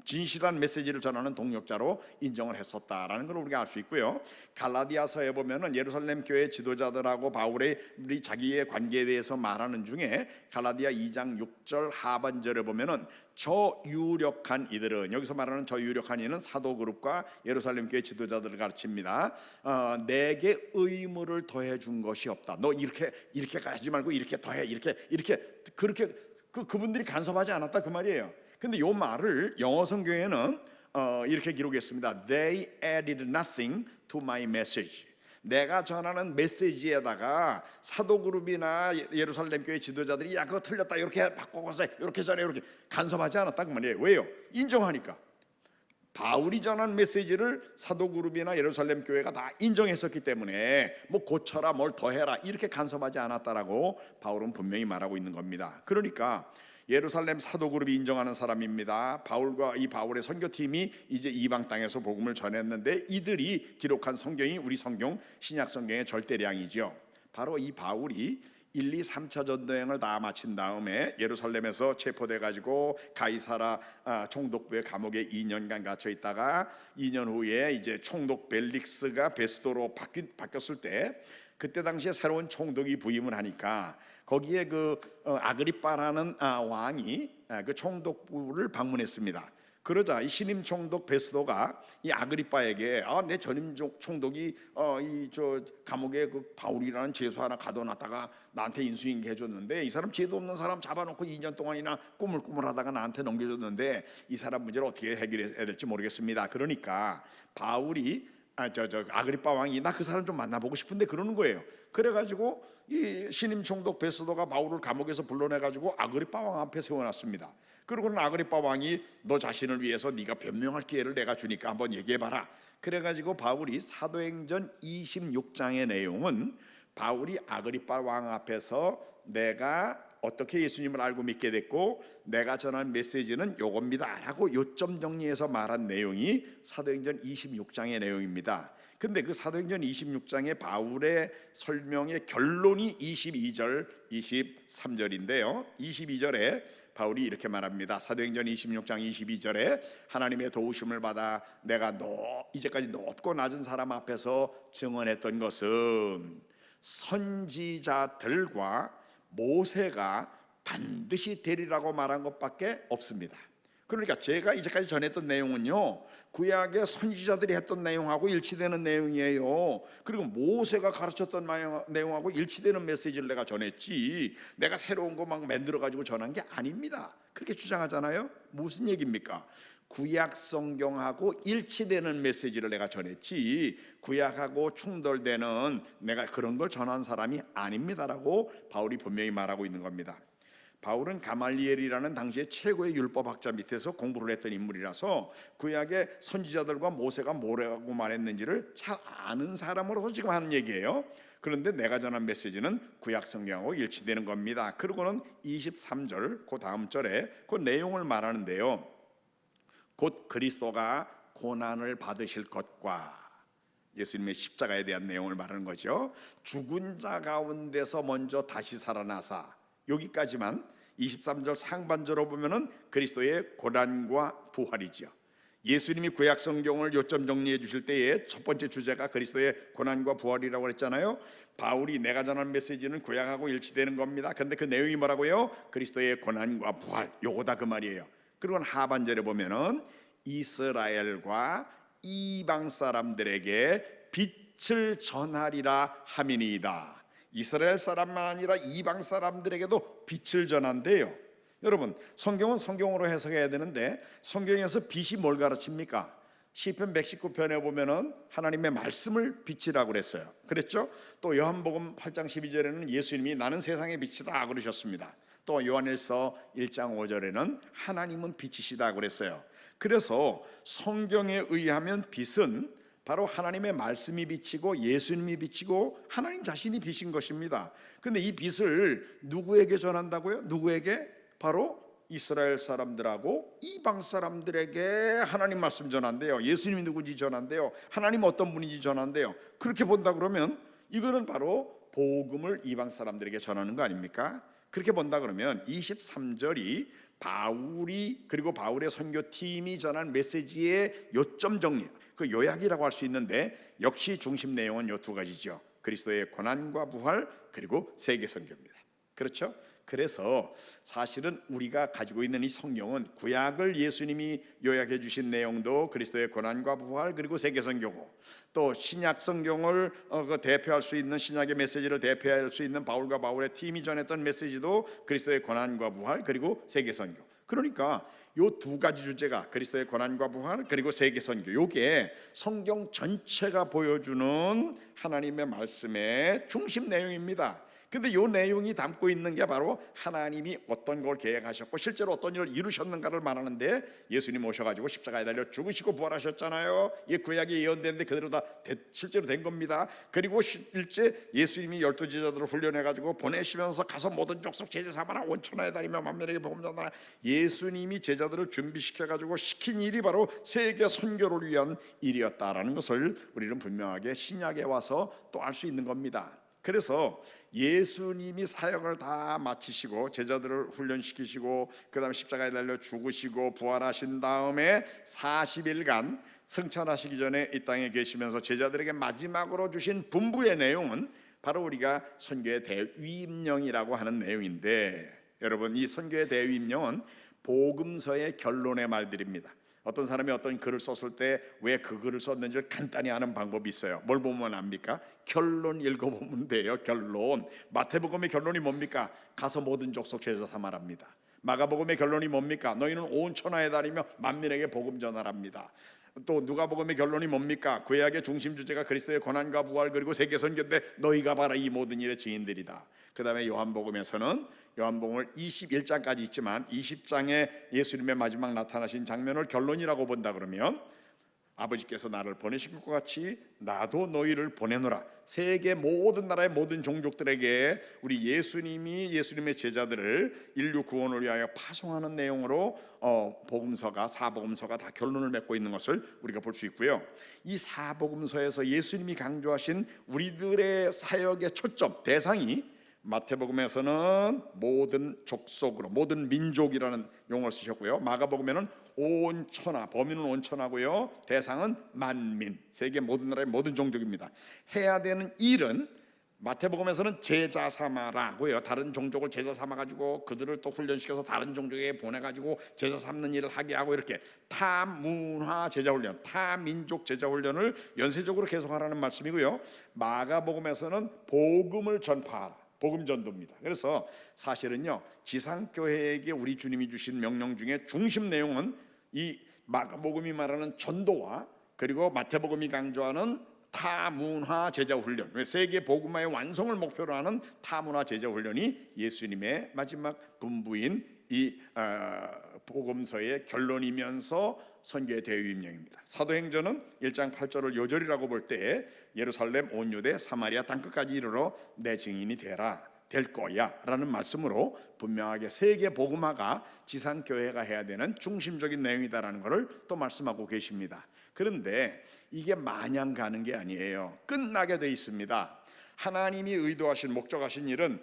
진실한 메시지를 전하는 동력자로 인정을 했었다라는 걸 우리가 알 수 있고요. 갈라디아서에 보면은 예루살렘 교회 지도자들하고 바울의 자기의 관계에 대해서 말하는 중에 갈라디아 2장 6절 하반절에 보면은 저 유력한 이들은, 여기서 말하는 저 유력한 이는 사도 그룹과 예루살렘 교회 지도자들을 가르칩니다. 내게 의무를 더해 준 것이 없다. 너 이렇게 하지 말고 이렇게 더해, 이렇게 그렇게 그분들이 간섭하지 않았다 그 말이에요. 근데 요 말을 영어 성경에는 이렇게 기록했습니다. They added nothing to my message. 내가 전하는 메시지에다가 사도 그룹이나 예루살렘 교회 지도자들이 야 그거 틀렸다 이렇게 바꿔서 이렇게 전해 이렇게 간섭하지 않았다 그 말이에요. 왜요? 인정하니까. 바울이 전한 메시지를 사도 그룹이나 예루살렘 교회가 다 인정했었기 때문에 뭐 고쳐라 뭘 더해라 이렇게 간섭하지 않았다라고 바울은 분명히 말하고 있는 겁니다. 그러니까 예루살렘 사도 그룹이 인정하는 사람입니다. 바울과 이 바울의 선교팀이 이제 이방 땅에서 복음을 전했는데 이들이 기록한 성경이 우리 성경 신약 성경의 절대량이죠. 바로 이 바울이 1, 2, 3차 전도여행을 다 마친 다음에 예루살렘에서 체포돼 가지고 가이사라 총독부의 감옥에 2년간 갇혀 있다가 2년 후에 이제 총독 벨릭스가 베스도로 바뀌었을 때, 그때 당시에 새로운 총독이 부임을 하니까 거기에 그 아그리빠라는 왕이 그 총독부를 방문했습니다. 그러자 이 신임 총독 베스도가 이 아그리빠에게 내 전임 총독이 이 저 감옥에 그 바울이라는 죄수 하나 가둬놨다가 나한테 인수인계 해줬는데, 이 사람 죄도 없는 사람 잡아놓고 2년 동안이나 꾸물꾸물하다가 나한테 넘겨줬는데 이 사람 문제를 어떻게 해결해야 될지 모르겠습니다. 그러니까 바울이 아그리빠 왕이 나 그 사람 좀 만나보고 싶은데 그러는 거예요. 그래가지고 이 신임 총독 베스도가 바울을 감옥에서 불러내가지고 아그리빠 왕 앞에 세워놨습니다. 그러고는 아그리빠 왕이 너 자신을 위해서 네가 변명할 기회를 내가 주니까 한번 얘기해봐라. 그래가지고 바울이 사도행전 26장의 내용은 바울이 아그리빠 왕 앞에서 내가 어떻게 예수님을 알고 믿게 됐고 내가 전한 메시지는 요겁니다 라고 요점 정리해서 말한 내용이 사도행전 26장의 내용입니다. 근데 그 사도행전 26장의 바울의 설명의 결론이 22절, 23절인데요. 22절에 바울이 이렇게 말합니다. 사도행전 26장 22절에 하나님의 도우심을 받아 내가 이제까지 높고 낮은 사람 앞에서 증언했던 것은 선지자들과 모세가 반드시 되리라고 말한 것밖에 없습니다. 그러니까 제가 이제까지 전했던 내용은요, 구약의 선지자들이 했던 내용하고 일치되는 내용이에요. 그리고 모세가 가르쳤던 내용하고 일치되는 메시지를 내가 전했지, 내가 새로운 거 막 만들어 가지고 전한 게 아닙니다. 그렇게 주장하잖아요. 무슨 얘기입니까? 구약 성경하고 일치되는 메시지를 내가 전했지 구약하고 충돌되는 내가 그런 걸 전한 사람이 아닙니다라고 바울이 분명히 말하고 있는 겁니다. 바울은 가말리엘이라는 당시에 최고의 율법학자 밑에서 공부를 했던 인물이라서 구약의 선지자들과 모세가 뭐라고 말했는지를 잘 아는 사람으로서 지금 하는 얘기예요. 그런데 내가 전한 메시지는 구약 성경하고 일치되는 겁니다. 그리고는 23절 그 다음 절에 그 내용을 말하는데요, 곧 그리스도가 고난을 받으실 것과, 예수님의 십자가에 대한 내용을 말하는 거죠. 죽은 자 가운데서 먼저 다시 살아나사, 여기까지만 23절 상반절로 보면은 그리스도의 고난과 부활이죠. 예수님이 구약 성경을 요점 정리해 주실 때에 첫 번째 주제가 그리스도의 고난과 부활이라고 했잖아요. 바울이 내가 전한 메시지는 구약하고 일치되는 겁니다. 그런데 그 내용이 뭐라고요? 그리스도의 고난과 부활, 요거다 그 말이에요. 그리고 하반절에 보면은 이스라엘과 이방 사람들에게 빛을 전하리라 함이니이다. 이스라엘 사람만 아니라 이방 사람들에게도 빛을 전한대요. 여러분, 성경은 성경으로 해석해야 되는데 성경에서 빛이 뭘 가르칩니까? 시편 119편에 보면은 하나님의 말씀을 빛이라고 그랬어요. 그랬죠? 또 요한복음 8장 12절에는 예수님이 나는 세상의 빛이다 그러셨습니다. 또 요한일서 1장 5절에는 하나님은 빛이시다 그랬어요. 그래서 성경에 의하면 빛은 바로 하나님의 말씀이 비치고 예수님이 비치고 하나님 자신이 빛인 것입니다. 그런데 이 빛을 누구에게 전한다고요? 누구에게? 바로 이스라엘 사람들하고 이방 사람들에게 하나님 말씀 전한대요. 예수님이 누구인지 전한대요. 하나님 어떤 분인지 전한대요. 그렇게 본다 그러면 이거는 바로 복음을 이방 사람들에게 전하는 거 아닙니까? 그렇게 본다 그러면 23절이 바울이 그리고 바울의 선교팀이 전한 메시지의 요점 정리, 그 요약이라고 할 수 있는데 역시 중심 내용은 요 두 가지죠. 그리스도의 고난과 부활 그리고 세계 선교입니다. 그렇죠? 그래서 사실은 우리가 가지고 있는 이 성경은 구약을 예수님이 요약해 주신 내용도 그리스도의 고난과 부활 그리고 세계 선교고, 또 신약 성경을 대표할 수 있는 신약의 메시지를 대표할 수 있는 바울과 바울의 팀이 전했던 메시지도 그리스도의 고난과 부활 그리고 세계 선교. 그러니까 요 두 가지 주제가 그리스도의 고난과 부활 그리고 세계 선교, 요게 성경 전체가 보여주는 하나님의 말씀의 중심 내용입니다. 근데 이 내용이 담고 있는 게 바로 하나님이 어떤 걸 계획하셨고 실제로 어떤 일을 이루셨는가를 말하는데, 예수님 오셔가지고 십자가에 달려 죽으시고 부활하셨잖아요. 이게 구약이 예언되는데 그대로 다 실제로 된 겁니다. 그리고 실제 예수님이 12 제자들을 훈련해가지고 보내시면서 가서 모든 족속 제자 삼아라, 원천하에 다니며 만민에게 복음 전하라, 예수님이 제자들을 준비시켜가지고 시킨 일이 바로 세계 선교를 위한 일이었다라는 것을 우리는 분명하게 신약에 와서 또 알 수 있는 겁니다. 그래서 예수님이 사역을 다 마치시고 제자들을 훈련시키시고 그 다음에 십자가에 달려 죽으시고 부활하신 다음에 40일간 승천하시기 전에 이 땅에 계시면서 제자들에게 마지막으로 주신 분부의 내용은 바로 우리가 선교의 대위임령이라고 하는 내용인데, 여러분, 이 선교의 대위임령은 복음서의 결론의 말들입니다. 어떤 사람이 어떤 글을 썼을 때 왜 그 글을 썼는지를 간단히 아는 방법이 있어요. 뭘 보면 압니까? 결론 읽어보면 돼요. 결론. 마태복음의 결론이 뭡니까? 가서 모든 족속 제자 삼아랍니다. 마가복음의 결론이 뭡니까? 너희는 온 천하에 다니며 만민에게 복음 전하랍니다. 또 누가복음의 결론이 뭡니까? 구약의 중심 주제가 그리스도의 고난과 부활 그리고 세계 선교인데 너희가 바로 이 모든 일의 증인들이다. 그 다음에 요한복음에서는 요한복음을 21장까지 있지만 20장에 예수님의 마지막 나타나신 장면을 결론이라고 본다 그러면 아버지께서 나를 보내신 것과 같이 나도 너희를 보내노라. 세계 모든 나라의 모든 종족들에게 우리 예수님이 예수님의 제자들을 인류 구원을 위하여 파송하는 내용으로 복음서가 사복음서가 다 결론을 맺고 있는 것을 우리가 볼 수 있고요. 이 사복음서에서 예수님이 강조하신 우리들의 사역의 초점 대상이 마태복음에서는 모든 족속으로 모든 민족이라는 용어를 쓰셨고요. 마가복음에는 온 천하, 범위는 온 천하고요. 대상은 만민, 세계 모든 나라의 모든 종족입니다. 해야 되는 일은 마태복음에서는 제자 삼아라고요. 다른 종족을 제자 삼아가지고 그들을 또 훈련시켜서 다른 종족에 보내가지고 제자 삼는 일을 하게 하고 이렇게 타문화 제자훈련, 타민족 제자훈련을 연쇄적으로 계속하라는 말씀이고요. 마가복음에서는 복음을 전파하라, 복음 전도입니다. 그래서 사실은요, 지상교회에게 우리 주님이 주신 명령 중에 중심 내용은 이 마가복음이 말하는 전도와 그리고 마태복음이 강조하는 타문화 제자훈련, 세계 복음화의 완성을 목표로 하는 타문화 제자훈련이 예수님의 마지막 분부인 이 복음서의 결론이면서 선교의 대위임령입니다. 사도행전은 1장 8절을 요절이라고 볼 때 예루살렘 온 유대 사마리아 땅끝까지 이르러 내 증인이 되라, 될 거야 라는 말씀으로 분명하게 세계 복음화가 지상교회가 해야 되는 중심적인 내용이다라는 것을 또 말씀하고 계십니다. 그런데 이게 마냥 가는 게 아니에요. 끝나게 돼 있습니다. 하나님이 의도하신 목적하신 일은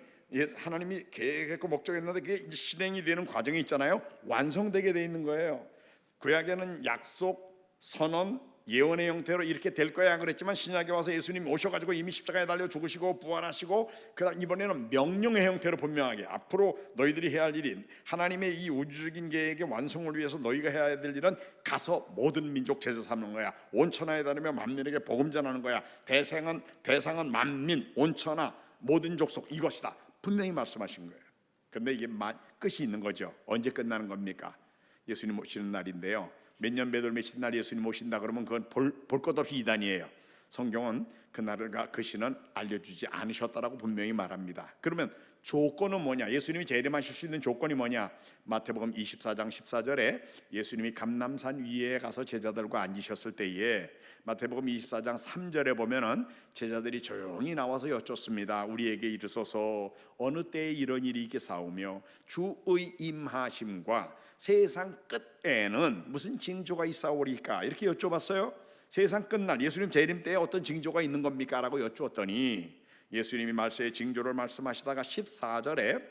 하나님이 계획했고 목적했는데 그게 실행이 되는 과정이 있잖아요. 완성되게 돼 있는 거예요. 구약에는 약속, 선언, 예언의 형태로 이렇게 될 거야 그랬지만 신약에 와서 예수님이 오셔가지고 이미 십자가에 달려 죽으시고 부활하시고 그다음 이번에는 명령의 형태로 분명하게 앞으로 너희들이 해야 할 일인 하나님의 이 우주적인 계획의 완성을 위해서 너희가 해야 될 일은 가서 모든 민족 제자 삼는 거야. 온 천하에 다니며 만민에게 복음 전하는 거야. 대상은 만민, 온 천하, 모든 족속 이것이다. 분명히 말씀하신 거예요. 그런데 이게 끝이 있는 거죠. 언제 끝나는 겁니까? 예수님 오시는 날인데요. 몇 년 몇 월 며칠 날 예수님 오신다 그러면 그건 볼 것 없이 이단이에요. 성경은 그날과 그 시는 알려주지 않으셨다라고 분명히 말합니다. 그러면 조건은 뭐냐? 예수님이 재림하실 수 있는 조건이 뭐냐? 마태복음 24장 14절에 예수님이 감람산 위에 가서 제자들과 앉으셨을 때에 마태복음 24장 3절에 보면은 제자들이 조용히 나와서 여쭙습니다. 우리에게 이르소서 어느 때에 이런 일이 있겠사오며 주의 임하심과 세상 끝에는 무슨 징조가 있사오리까? 이렇게 여쭤봤어요. 세상 끝날 예수님 재림 때에 어떤 징조가 있는 겁니까? 라고 여쭈었더니 예수님이 말세의 징조를 말씀하시다가 14절에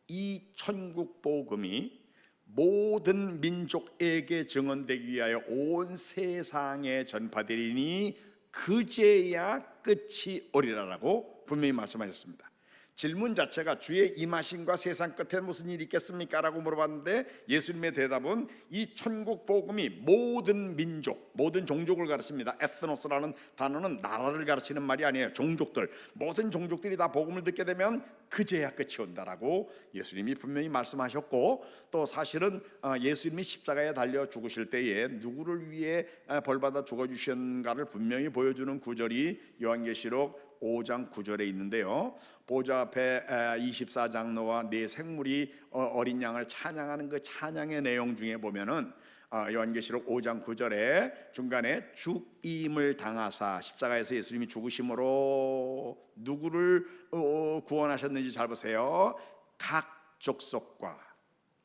이 천국 복음이 모든 민족에게 증언되기 위하여 온 세상에 전파되리니 그제야 끝이 오리라라고 분명히 말씀하셨습니다. 질문 자체가 주의 임하심과 세상 끝에 무슨 일이 있겠습니까? 라고 물어봤는데 예수님의 대답은 이 천국 복음이 모든 민족, 모든 종족을 가르칩니다. 에스노스라는 단어는 나라를 가르치는 말이 아니에요. 종족들, 모든 종족들이 다 복음을 듣게 되면 그제야 끝이 온다라고 예수님이 분명히 말씀하셨고, 또 사실은 예수님이 십자가에 달려 죽으실 때에 누구를 위해 벌받아 죽어주셨는가를 분명히 보여주는 구절이 요한계시록 5장 9절에 있는데요. 보좌 앞에 24장로와 네 생물이 어린 양을 찬양하는 그 찬양의 내용 중에 보면은 요한계시록 5장 9절에 중간에 죽임을 당하사 십자가에서 예수님이 죽으심으로 누구를 구원하셨는지 잘 보세요. 각 족속과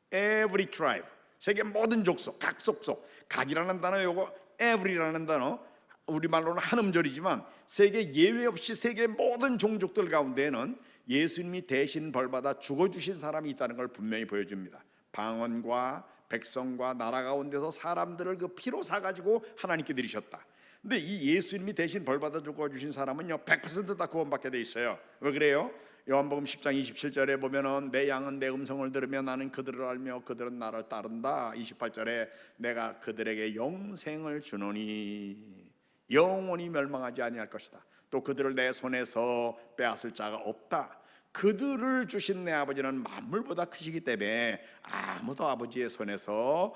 every tribe, 세계 모든 족속, 각 족속, 각이라는 단어 요거 every라는 단어 우리말로는 한음절이지만 세계 예외 없이 세계 모든 종족들 가운데에는 예수님이 대신 벌받아 죽어주신 사람이 있다는 걸 분명히 보여줍니다. 방언과 백성과 나라 가운데서 사람들을 그 피로 사가지고 하나님께 드리셨다. 근데 이 예수님이 대신 벌받아 죽어주신 사람은요 100%다 구원받게 돼 있어요. 왜 그래요? 요한복음 10장 27절에 보면은 내 양은 내 음성을 들으며 나는 그들을 알며 그들은 나를 따른다. 28절에 내가 그들에게 영생을 주노니 영원히 멸망하지 아니할 것이다. 또 그들을 내 손에서 빼앗을 자가 없다. 그들을 주신 내 아버지는 만물보다 크시기 때문에 아무도 아버지의 손에서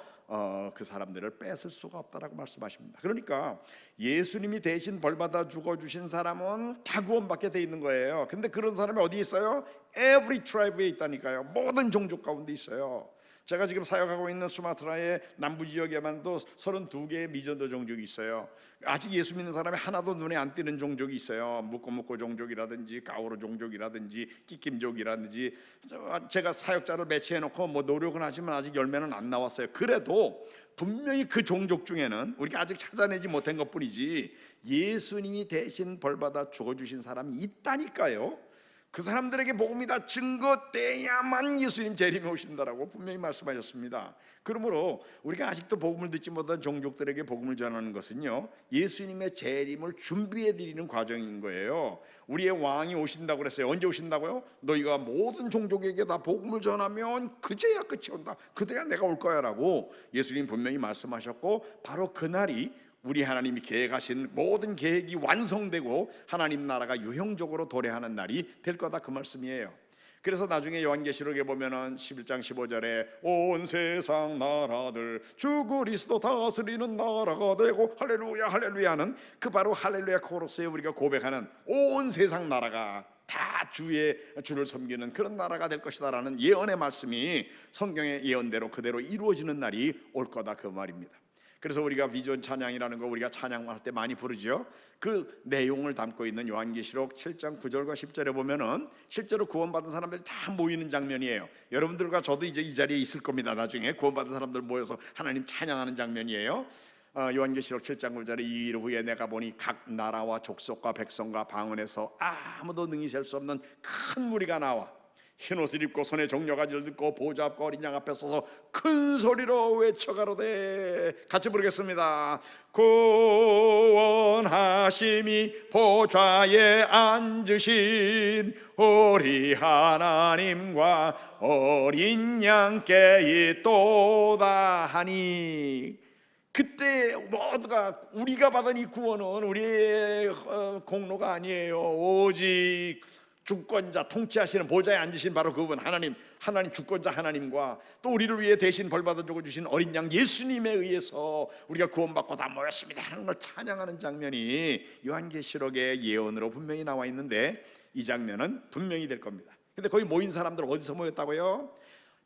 그 사람들을 뺏을 수가 없다라고 말씀하십니다. 그러니까 예수님이 대신 벌받아 죽어주신 사람은 다 구원받게 돼 있는 거예요. 근데 그런 사람이 어디 있어요? Every tribe에 있다니까요. 모든 종족 가운데 있어요. 제가 지금 사역하고 있는 수마트라의 남부 지역에만도 32개의 미전도 종족이 있어요. 아직 예수 믿는 사람이 하나도 눈에 안 띄는 종족이 있어요. 무꼬무꼬 종족이라든지 가오로 종족이라든지 끼낌족이라든지. 제가 사역자를 배치해놓고 뭐 노력은 하지만 아직 열매는 안 나왔어요. 그래도 분명히 그 종족 중에는 우리가 아직 찾아내지 못한 것뿐이지 예수님이 대신 벌받아 죽어주신 사람이 있다니까요. 그 사람들에게 복음이 다 증거돼야만 예수님 재림에 오신다라고 분명히 말씀하셨습니다. 그러므로 우리가 아직도 복음을 듣지 못한 종족들에게 복음을 전하는 것은요 예수님의 재림을 준비해 드리는 과정인 거예요. 우리의 왕이 오신다고 그랬어요. 언제 오신다고요? 너희가 모든 종족에게 다 복음을 전하면 그제야 끝이 온다. 그때야 내가 올 거야 라고 예수님 분명히 말씀하셨고, 바로 그날이 우리 하나님이 계획하신 모든 계획이 완성되고 하나님 나라가 유형적으로 도래하는 날이 될 거다, 그 말씀이에요. 그래서 나중에 요한계시록에 보면은 11장 15절에 온 세상 나라들 주 그리스도 다스리는 나라가 되고 할렐루야 할렐루야는 그 바로 할렐루야 코러스에 우리가 고백하는 온 세상 나라가 다 주를 섬기는 그런 나라가 될 것이다라는 예언의 말씀이 성경의 예언대로 그대로 이루어지는 날이 올 거다, 그 말입니다. 그래서 우리가 비전 찬양이라는 거 우리가 찬양할 때 많이 부르죠. 그 내용을 담고 있는 요한계시록 7장 9절과 10절에 보면은 실제로 구원받은 사람들이 다 모이는 장면이에요. 여러분들과 저도 이제 이 자리에 있을 겁니다. 나중에 구원받은 사람들 모여서 하나님 찬양하는 장면이에요. 요한계시록 7장 9절에 이 일 후에 내가 보니 각 나라와 족속과 백성과 방언에서 아무도 능히 셀 수 없는 큰 무리가 나와 흰 옷을 입고 손에 종려가지를 듣고 보좌 앞과 어린 양 앞에 서서 큰 소리로 외쳐가로되, 같이 부르겠습니다. 구원하심이 보좌에 앉으신 우리 하나님과 어린 양께 있도다 하니, 그때 모두가 우리가 받은 이 구원은 우리의 공로가 아니에요. 오직 주권자, 통치하시는 보좌에 앉으신 바로 그분 하나님 주권자 하나님과 또 우리를 위해 대신 벌받아 죽어주신 어린 양 예수님에 의해서 우리가 구원받고 다 모였습니다 하는 걸 찬양하는 장면이 요한계시록의 예언으로 분명히 나와 있는데, 이 장면은 분명히 될 겁니다. 근데 거기 모인 사람들 어디서 모였다고요?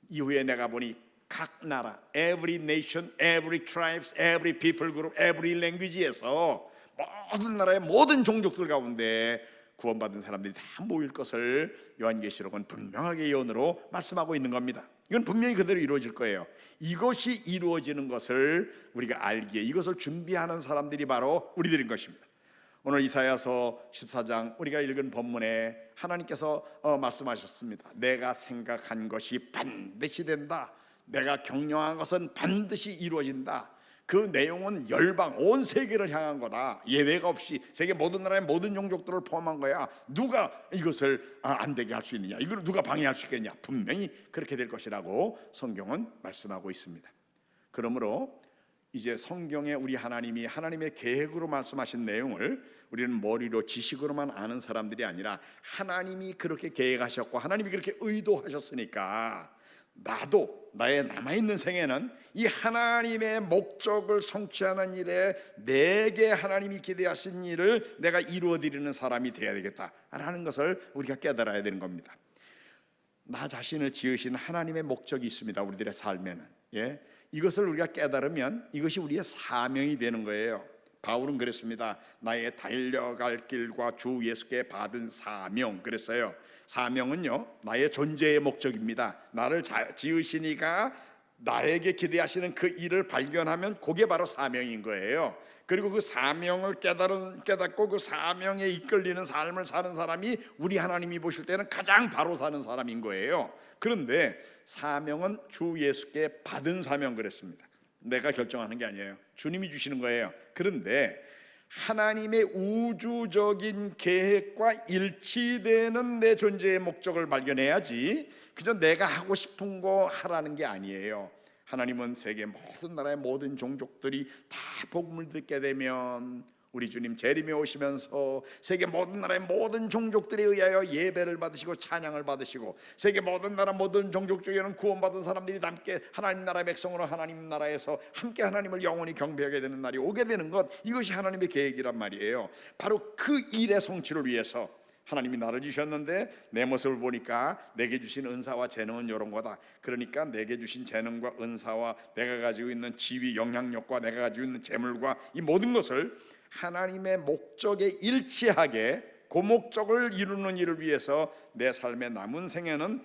이후에 내가 보니 각 나라, every nation, every tribes, every people group, every language에서 모든 나라의 모든 종족들 가운데 구원받은 사람들이 다 모일 것을 요한계시록은 분명하게 예언으로 말씀하고 있는 겁니다. 이건 분명히 그대로 이루어질 거예요. 이것이 이루어지는 것을 우리가 알기에 이것을 준비하는 사람들이 바로 우리들인 것입니다. 오늘 이사야서 14장 우리가 읽은 본문에 하나님께서 말씀하셨습니다. 내가 생각한 것이 반드시 된다. 내가 경영한 것은 반드시 이루어진다. 그 내용은 열방, 온 세계를 향한 거다. 예외가 없이 세계 모든 나라의 모든 종족들을 포함한 거야. 누가 이것을 안 되게 할 수 있느냐, 이걸 누가 방해할 수 있겠냐. 분명히 그렇게 될 것이라고 성경은 말씀하고 있습니다. 그러므로 이제 성경에 우리 하나님이 하나님의 계획으로 말씀하신 내용을 우리는 머리로 지식으로만 아는 사람들이 아니라 하나님이 그렇게 계획하셨고 하나님이 그렇게 의도하셨으니까 나도 나의 남아있는 생에는 이 하나님의 목적을 성취하는 일에 내게 하나님이 기대하신 일을 내가 이루어드리는 사람이 되어야 되겠다라는 것을 우리가 깨달아야 되는 겁니다. 나 자신을 지으신 하나님의 목적이 있습니다. 우리들의 삶에는. 이것을 우리가 깨달으면 이것이 우리의 사명이 되는 거예요. 바울은 그랬습니다. 나의 달려갈 길과 주 예수께 받은 사명 그랬어요. 사명은요 나의 존재의 목적입니다. 나를 지으시니까 나에게 기대하시는 그 일을 발견하면 그게 바로 사명인 거예요. 그리고 그 사명을 깨닫고 그 사명에 이끌리는 삶을 사는 사람이 우리 하나님이 보실 때는 가장 바로 사는 사람인 거예요. 그런데 사명은 주 예수께 받은 사명 그랬습니다. 내가 결정하는 게 아니에요. 주님이 주시는 거예요. 그런데 하나님의 우주적인 계획과 일치되는 내 존재의 목적을 발견해야지 그저 내가 하고 싶은 거 하라는 게 아니에요. 하나님은 세계 모든 나라의 모든 종족들이 다 복음을 듣게 되면 우리 주님 재림에 오시면서 세계 모든 나라의 모든 종족들에 의하여 예배를 받으시고 찬양을 받으시고 세계 모든 나라 모든 종족 중에는 구원받은 사람들이 함께 하나님 나라의 백성으로 하나님 나라에서 함께 하나님을 영원히 경배하게 되는 날이 오게 되는 것, 이것이 하나님의 계획이란 말이에요. 바로 그 일의 성취를 위해서 하나님이 나를 주셨는데 내 모습을 보니까 내게 주신 은사와 재능은 이런 거다. 그러니까 내게 주신 재능과 은사와 내가 가지고 있는 지위, 영향력과 내가 가지고 있는 재물과 이 모든 것을 하나님의 목적에 일치하게 그 목적을 이루는 일을 위해서 내 삶의 남은 생애는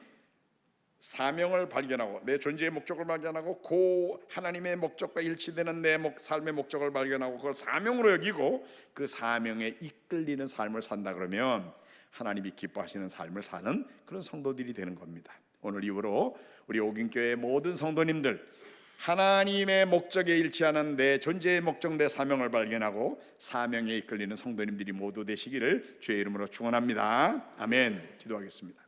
사명을 발견하고 내 존재의 목적을 발견하고 그 하나님의 목적과 일치되는 내 삶의 목적을 발견하고 그걸 사명으로 여기고 그 사명에 이끌리는 삶을 산다 그러면 하나님이 기뻐하시는 삶을 사는 그런 성도들이 되는 겁니다. 오늘 이후로 우리 옥인교회 모든 성도님들 하나님의 목적에 일치하는 내 존재의 목적, 내 사명을 발견하고 사명에 이끌리는 성도님들이 모두 되시기를 주의 이름으로 축원합니다. 아멘. 기도하겠습니다.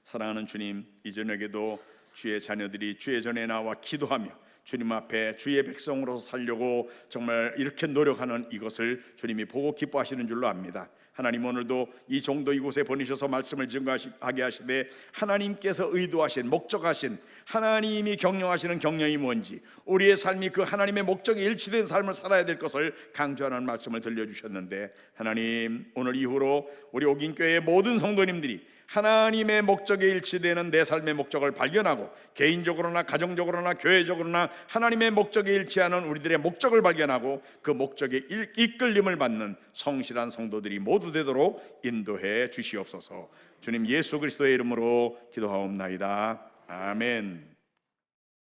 사랑하는 주님, 이 저녁에도 주의 자녀들이 주의 전에 나와 기도하며 주님 앞에 주의 백성으로서 살려고 정말 이렇게 노력하는 이것을 주님이 보고 기뻐하시는 줄로 압니다. 하나님, 오늘도 이 정도 이곳에 보내셔서 말씀을 증거하게 하시되 하나님께서 의도하신 목적하신 하나님이 경영하시는 경영이 뭔지 우리의 삶이 그 하나님의 목적에 일치된 삶을 살아야 될 것을 강조하는 말씀을 들려주셨는데 하나님, 오늘 이후로 우리 옥인교회의 모든 성도님들이 하나님의 목적에 일치되는 내 삶의 목적을 발견하고 개인적으로나 가정적으로나 교회적으로나 하나님의 목적에 일치하는 우리들의 목적을 발견하고 그 목적에 이끌림을 받는 성실한 성도들이 모두 되도록 인도해 주시옵소서. 주님 예수 그리스도의 이름으로 기도하옵나이다. 아멘.